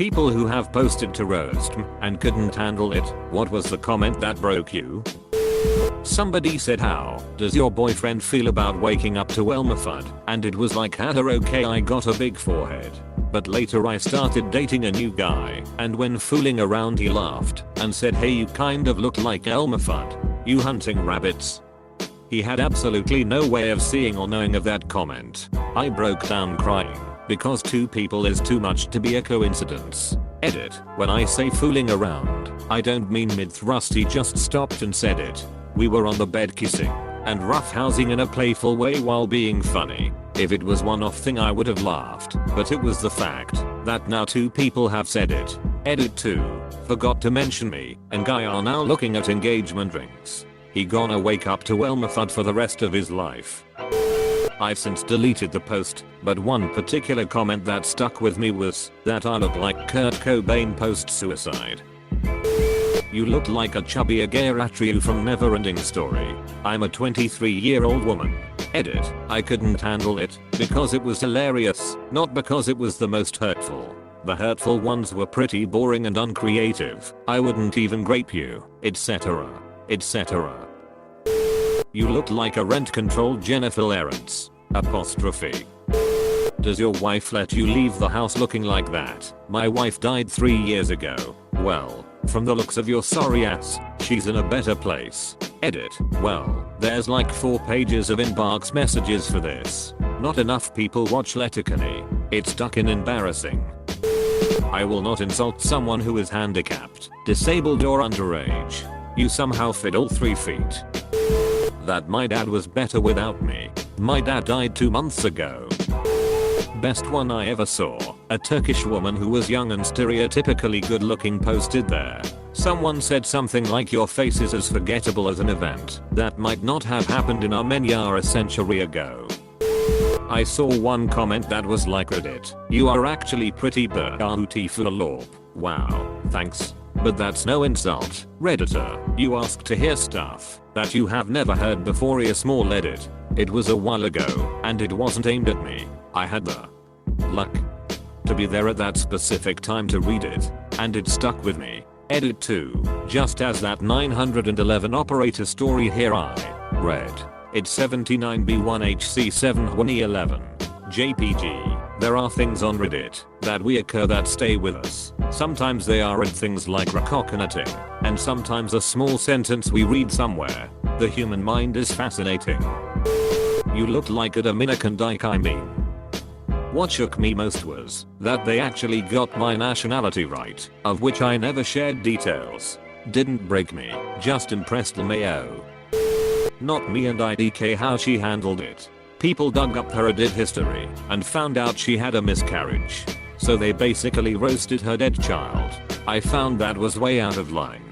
People who have posted to Roastme and couldn't handle it. What was the comment that broke you? Somebody said, how does your boyfriend feel about waking up to Elmer Fudd? And it was like, okay, I got a big forehead. But later I started dating a new guy, and when fooling around he laughed and said, hey, you kind of look like Elmer Fudd. You hunting rabbits? He had absolutely no way of seeing or knowing of that comment. I broke down crying, because two people is too much to be a coincidence. Edit. When I say fooling around, I don't mean mid-thrust, he just stopped and said it. We were on the bed kissing and roughhousing in a playful way while being funny. If it was one-off thing I would have laughed, but it was the fact that now two people have said it. Edit 2. Forgot to mention me and guy are now looking at engagement rings. He gonna wake up to Elmer Fudd for the rest of his life. I've since deleted the post, but one particular comment that stuck with me was that I look like Kurt Cobain post-suicide. You look like a chubbier Geratriu from Neverending Story. I'm a 23-year-old woman. Edit. I couldn't handle it because it was hilarious, not because it was the most hurtful. The hurtful ones were pretty boring and uncreative. I wouldn't even grape you, etc. etc. You look like a rent-controlled Jennifer Lawrence. Apostrophe. Does your wife let you leave the house looking like that? My wife died 3 years ago. Well, from the looks of your sorry ass, she's in a better place. Edit. Well, there's like 4 pages of inbox messages for this. Not enough people watch Letterkenny. It's fucking embarrassing. I will not insult someone who is handicapped, disabled or underage. You somehow fit all 3 feet. That my dad was better without me. My dad died 2 months ago. Best one I ever saw. A Turkish woman who was young and stereotypically good looking posted there. Someone said something like, your face is as forgettable as an event that might not have happened in Armenia a century ago. I saw one comment that was like, Reddit, you are actually pretty beautiful. Wow, thanks. But that's no insult. Redditor, you ask to hear stuff that you have never heard before. A small edit. It was a while ago and it wasn't aimed at me. I had the luck to be there at that specific time to read it, and it stuck with me. Edit 2. Just as that 911 operator story here I read. It's 79B1HC7 2011. JPG. There are things on Reddit that we occur that stay with us. Sometimes they are things like recoconating, and sometimes a small sentence we read somewhere. The human mind is fascinating. You look like a Dominican dyke. I mean, what shook me most was that they actually got my nationality right, of which I never shared details. Didn't break me, just impressed Mayo. Not me and IDK how she handled it. People dug up her Reddit history and found out she had a miscarriage. So they basically roasted her dead child. I found that was way out of line.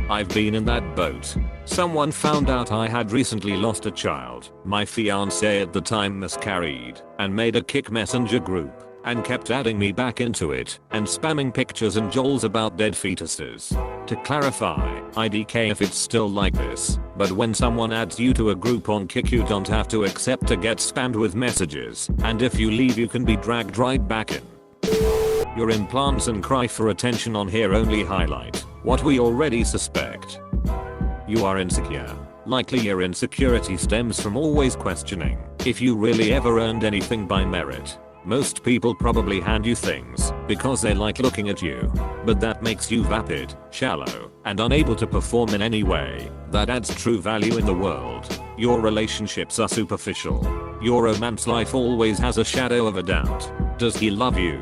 I've been in that boat. Someone found out I had recently lost a child. My fiance at the time miscarried and made a Kik Messenger group and kept adding me back into it and spamming pictures and jols about dead fetuses. To clarify, IDK if it's still like this, but when someone adds you to a group on Kik you don't have to accept to get spammed with messages, and if you leave you can be dragged right back in. Your implants and cry for attention on here only highlight what we already suspect. You are insecure. Likely your insecurity stems from always questioning if you really ever earned anything by merit. Most people probably hand you things because they like looking at you, but that makes you vapid, shallow, and unable to perform in any way that adds true value in the world. Your relationships are superficial. Your romance life always has a shadow of a doubt. Does he love you?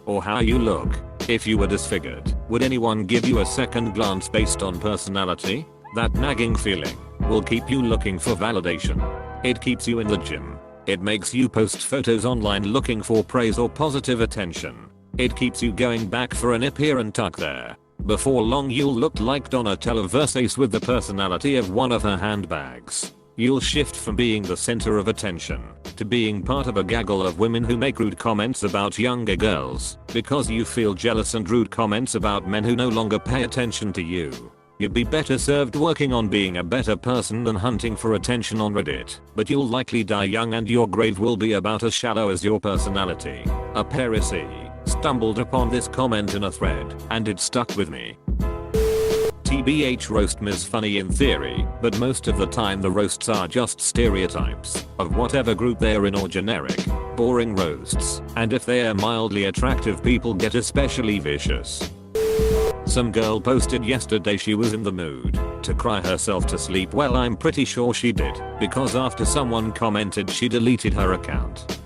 Or how you look? If you were disfigured, would anyone give you a second glance based on personality? That nagging feeling will keep you looking for validation. It keeps you in the gym. It makes you post photos online looking for praise or positive attention. It keeps you going back for a nip here and tuck there. Before long you'll look like Donatella Versace with the personality of one of her handbags. You'll shift from being the center of attention to being part of a gaggle of women who make rude comments about younger girls because you feel jealous and rude comments about men who no longer pay attention to you. You'd be better served working on being a better person than hunting for attention on Reddit, but you'll likely die young and your grave will be about as shallow as your personality. A Parisi. stumbled upon this comment in a thread, and it stuck with me. TBH Roastme is funny in theory, but most of the time the roasts are just stereotypes of whatever group they're in or generic, boring roasts, and if they are mildly attractive people get especially vicious. Some girl posted yesterday she was in the mood to cry herself to sleep. Well, I'm pretty sure she did, because after someone commented she deleted her account.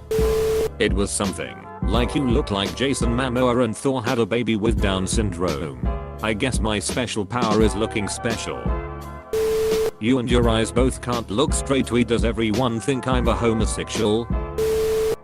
It was something like, "You look like Jason Momoa and Thor had a baby with Down syndrome. I guess my special power is looking special. You and your eyes both can't look straight. Does everyone think I'm a homosexual?"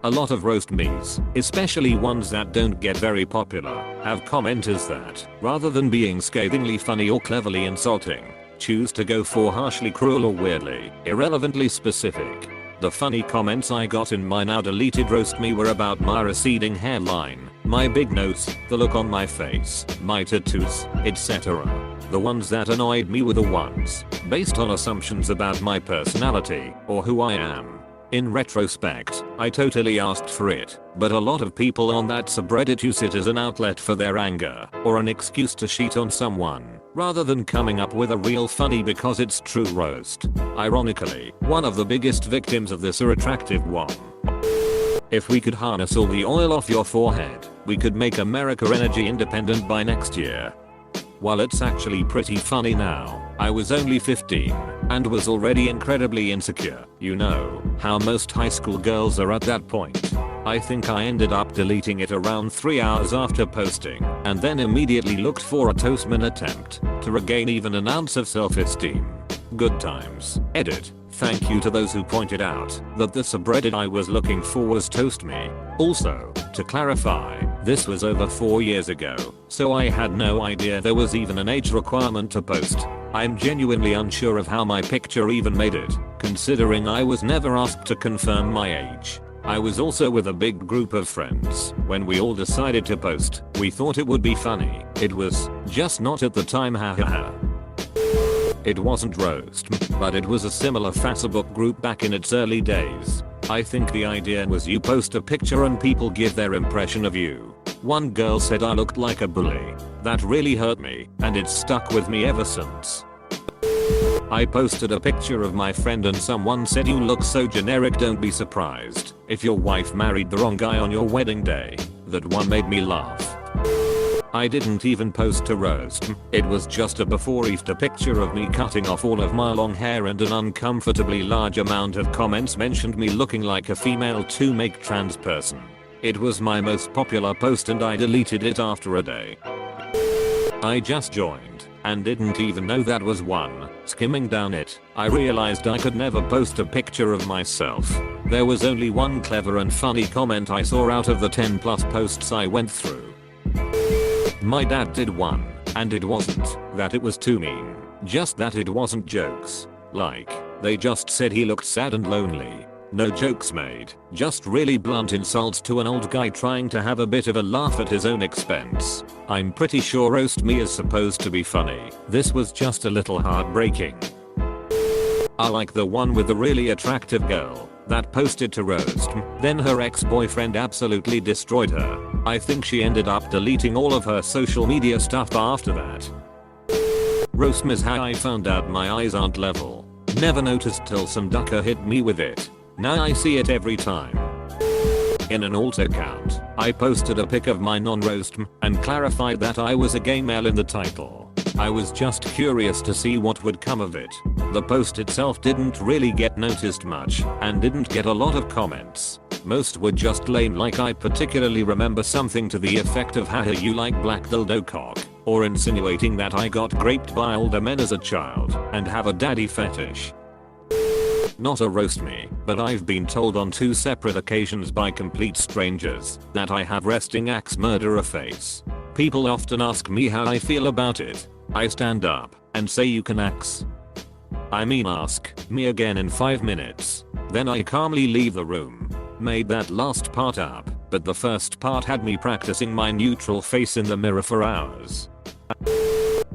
A lot of roast me's, especially ones that don't get very popular, have commenters that, rather than being scathingly funny or cleverly insulting, choose to go for harshly cruel or weirdly, irrelevantly specific. The funny comments I got in my now deleted roast me were about my receding hairline, my big nose, the look on my face, my tattoos, etc. The ones that annoyed me were the ones based on assumptions about my personality or who I am. In retrospect, I totally asked for it, but a lot of people on that subreddit use it as an outlet for their anger or an excuse to cheat on someone, rather than coming up with a real funny because it's true roast. Ironically, one of the biggest victims of this are attractive one. If we could harness all the oil off your forehead, we could make America energy independent by next year. While it's actually pretty funny now, I was only 15 and was already incredibly insecure. You know how most high school girls are at that point. I think I ended up deleting it around 3 hours after posting, and then immediately looked for a Toastman attempt to regain even an ounce of self-esteem. Good times. Edit. Thank you to those who pointed out that the subreddit I was looking for was Toastme. Also, to clarify, this was over 4 years ago, so I had no idea there was even an age requirement to post. I'm genuinely unsure of how my picture even made it, considering I was never asked to confirm my age. I was also with a big group of friends when we all decided to post. We thought it would be funny. It was just not at the time, hahaha. It wasn't roast, but it was a similar Facebook group back in its early days. I think the idea was you post a picture and people give their impression of you. One girl said I looked like a bully. That really hurt me, and it's stuck with me ever since. I posted a picture of my friend and someone said, "You look so generic, don't be surprised if your wife married the wrong guy on your wedding day." That one made me laugh. I didn't even post to roast. It was just a before-after picture of me cutting off all of my long hair, and an uncomfortably large amount of comments mentioned me looking like a female to make trans person. It was my most popular post and I deleted it after a day. I just joined and didn't even know that was one. Skimming down it, I realized I could never post a picture of myself. There was only one clever and funny comment I saw out of the 10 plus posts I went through. My dad did one, and it wasn't that it was too mean, just that it wasn't jokes. Like, they just said he looked sad and lonely. No jokes made, just really blunt insults to an old guy trying to have a bit of a laugh at his own expense. I'm pretty sure roast me is supposed to be funny. This was just a little heartbreaking. I like the one with the really attractive girl that posted to roast, then her ex-boyfriend absolutely destroyed her. I think she ended up deleting all of her social media stuff after that. Roastme is how I found out my eyes aren't level. Never noticed till some ducker hit me with it. Now I see it every time. In an alt account, I posted a pic of my non-roastme and clarified that I was a gay male in the title. I was just curious to see what would come of it. The post itself didn't really get noticed much and didn't get a lot of comments. Most were just lame, like I particularly remember something to the effect of "haha, you like black dildo cock," or insinuating that I got raped by older men as a child and have a daddy fetish. Not a roast me, but I've been told on 2 separate occasions by complete strangers that I have resting axe murderer face. People often ask me how I feel about it. I stand up and say, "You can axe ask me again in 5 minutes." Then I calmly leave the room. Made that last part up, but the first part had me practicing my neutral face in the mirror for hours.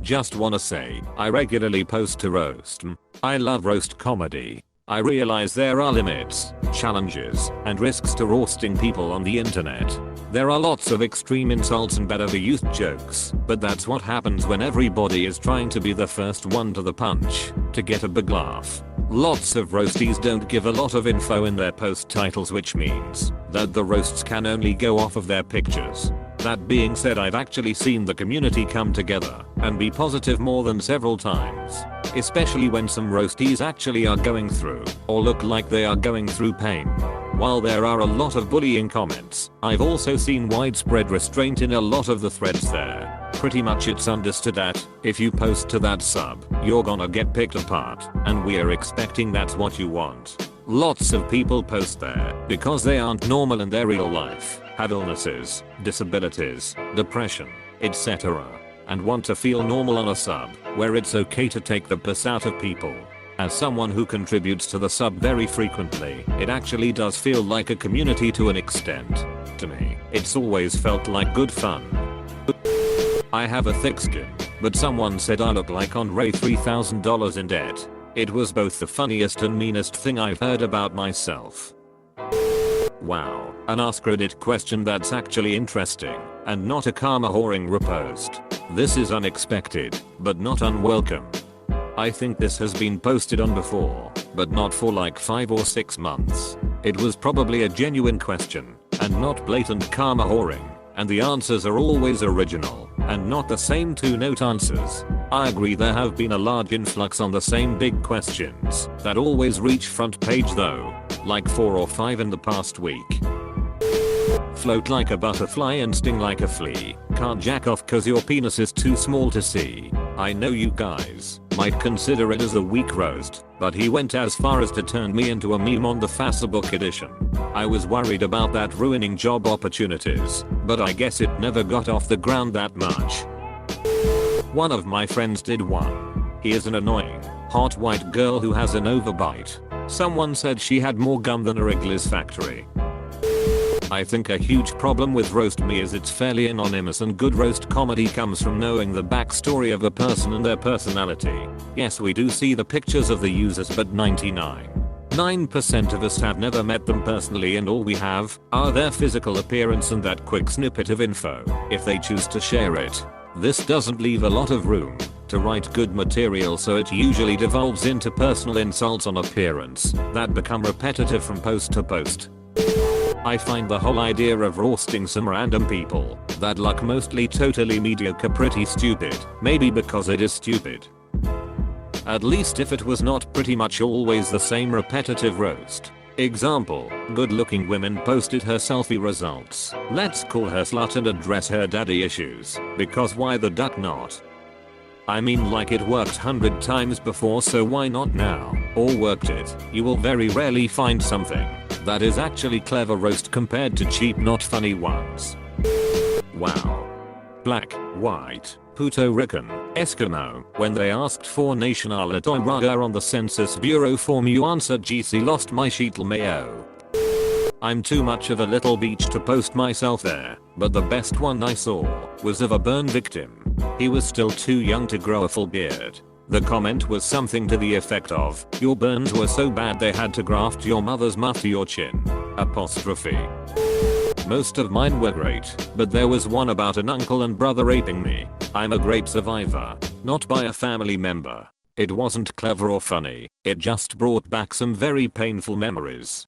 Just wanna say, I regularly post to roast. I love roast comedy. I realize there are limits, challenges, and risks to roasting people on the internet. There are lots of extreme insults and bad overused jokes, but that's what happens when everybody is trying to be the first one to the punch, to get a big laugh. Lots of roasties don't give a lot of info in their post titles, which means that the roasts can only go off of their pictures. That being said, I've actually seen the community come together and be positive more than several times, especially when some roasties actually are going through or look like they are going through pain. While there are a lot of bullying comments, I've also seen widespread restraint in a lot of the threads there. Pretty much it's understood that if you post to that sub, you're gonna get picked apart, and we're expecting that's what you want. Lots of people post there because they aren't normal in their real life, have illnesses, disabilities, depression, etc., and want to feel normal on a sub where it's okay to take the piss out of people. As someone who contributes to the sub very frequently, it actually does feel like a community to an extent. To me, it's always felt like good fun. I have a thick skin, but someone said I look like Andre $3,000 in debt. It was both the funniest and meanest thing I've heard about myself. Wow, an AskReddit question that's actually interesting, and not a karma whoring repost. This is unexpected, but not unwelcome. I think this has been posted on before, but not for like 5 or 6 months. It was probably a genuine question, and not blatant karma whoring, and the answers are always original, and not the same 2-note answers. I agree there have been a large influx on the same big questions that always reach front page though, like 4 or 5 in the past week. Float like a butterfly and sting like a flea. Can't jack off cause your penis is too small to see. I know you guys might consider it as a weak roast, but he went as far as to turn me into a meme on the Facebook edition. I was worried about that ruining job opportunities, but I guess it never got off the ground that much. One of my friends did one. He is an annoying, hot white girl who has an overbite. Someone said she had more gum than a Wrigley's factory. I think a huge problem with Roastme is it's fairly anonymous, and good roast comedy comes from knowing the backstory of a person and their personality. Yes, we do see the pictures of the users, but 99% of us have never met them personally, and all we have are their physical appearance and that quick snippet of info if they choose to share it. This doesn't leave a lot of room to write good material, so it usually devolves into personal insults on appearance that become repetitive from post to post. I find the whole idea of roasting some random people that look mostly totally mediocre pretty stupid, maybe because it is stupid. At least if it was not pretty much always the same repetitive roast. Example, good looking women posted her selfie results. Let's call her slut and address her daddy issues, because why the duck not? I mean, like, it worked 100 times before, so why not now? Or worked it. You will very rarely find something that is actually clever roast compared to cheap not funny ones. Wow. Black, white, Puerto Rican, Eskimo. When they asked for nationality on the Census Bureau form, you answered GC lost my sheetal mayo. I'm too much of a little beach to post myself there, but the best one I saw was of a burn victim. He was still too young to grow a full beard. The comment was something to the effect of, your burns were so bad they had to graft your mother's muff to your chin. Apostrophe. Most of mine were great, but there was one about an uncle and brother raping me. I'm a great survivor, not by a family member. It wasn't clever or funny, it just brought back some very painful memories.